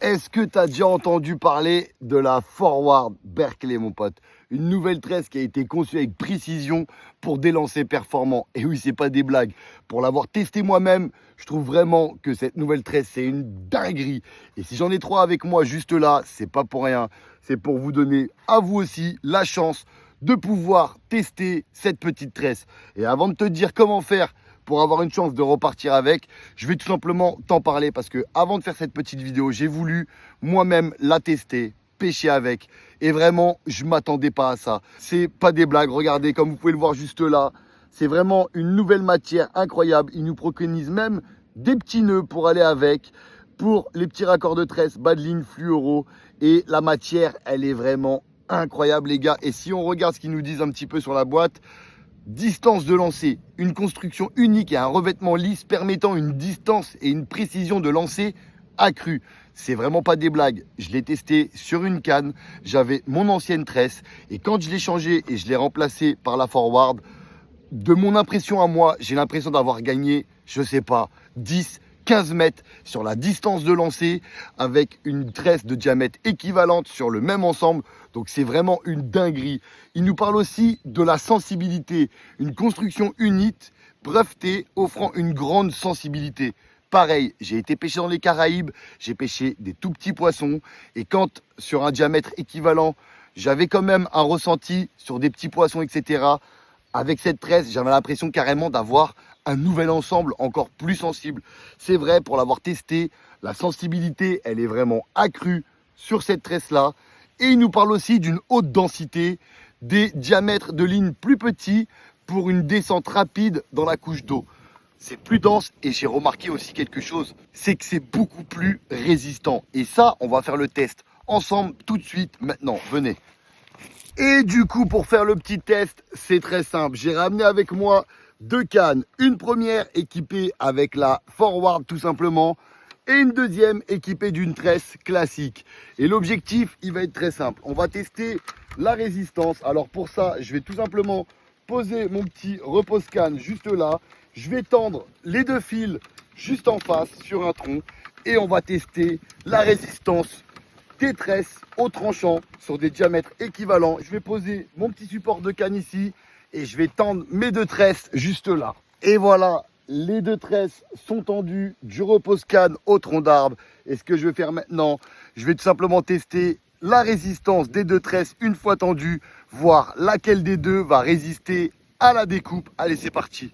Est-ce que tu as déjà entendu parler de la Forward Berkeley, mon pote? Une nouvelle tresse qui a été conçue avec précision pour des lancers performants. Et oui, c'est pas des blagues. Pour l'avoir testé moi-même, je trouve vraiment que cette nouvelle tresse, c'est une dinguerie. Et si j'en ai trois avec moi juste là, c'est pas pour rien. C'est pour vous donner à vous aussi la chance de pouvoir tester cette petite tresse. Et avant de te dire comment faire pour avoir une chance de repartir avec, je vais tout simplement t'en parler parce que avant de faire cette petite vidéo, j'ai voulu moi-même la tester, pêcher avec, et vraiment je m'attendais pas à ça. C'est pas des blagues, regardez comme vous pouvez le voir juste là, c'est vraiment une nouvelle matière incroyable. Ils nous préconisent même des petits nœuds pour aller avec, pour les petits raccords de tresse, bas de ligne, fluoro, et la matière elle est vraiment incroyable les gars. Et si on regarde ce qu'ils nous disent un petit peu sur la boîte, distance de lancer, une construction unique et un revêtement lisse permettant une distance et une précision de lancer accrue. C'est vraiment pas des blagues. Je l'ai testé sur une canne, j'avais mon ancienne tresse et quand je l'ai changé et je l'ai remplacé par la Forward, de mon impression à moi, j'ai l'impression d'avoir gagné, je sais pas, 10, 15 mètres sur la distance de lancer avec une tresse de diamètre équivalente sur le même ensemble. Donc c'est vraiment une dinguerie. Il nous parle aussi de la sensibilité, une construction unique, brevetée, offrant une grande sensibilité. Pareil, j'ai été pêcher dans les Caraïbes, j'ai pêché des tout petits poissons et quand sur un diamètre équivalent, j'avais quand même un ressenti sur des petits poissons, etc. Avec cette tresse, j'avais l'impression carrément d'avoir un nouvel ensemble encore plus sensible. C'est vrai, pour l'avoir testé, la sensibilité, elle est vraiment accrue sur cette tresse-là. Et il nous parle aussi d'une haute densité, des diamètres de ligne plus petits pour une descente rapide dans la couche d'eau. C'est plus dense et j'ai remarqué aussi quelque chose, c'est que c'est beaucoup plus résistant. Et ça, on va faire le test ensemble tout de suite maintenant. Venez. Et du coup, pour faire le petit test, c'est très simple. J'ai ramené avec moi deux cannes. Une première équipée avec la Forward tout simplement. Et une deuxième équipée d'une tresse classique. Et l'objectif, il va être très simple. On va tester la résistance. Alors pour ça, je vais tout simplement poser mon petit repose-canne juste là. Je vais tendre les deux fils juste en face sur un tronc. Et on va tester la résistance des tresses au tranchant sur des diamètres équivalents. Je vais poser mon petit support de canne ici et je vais tendre mes deux tresses juste là. Et voilà, les deux tresses sont tendues du repose-canne au tronc d'arbre. Et ce que je vais faire maintenant, je vais tout simplement tester la résistance des deux tresses une fois tendues, voir laquelle des deux va résister à la découpe. Allez, c'est parti.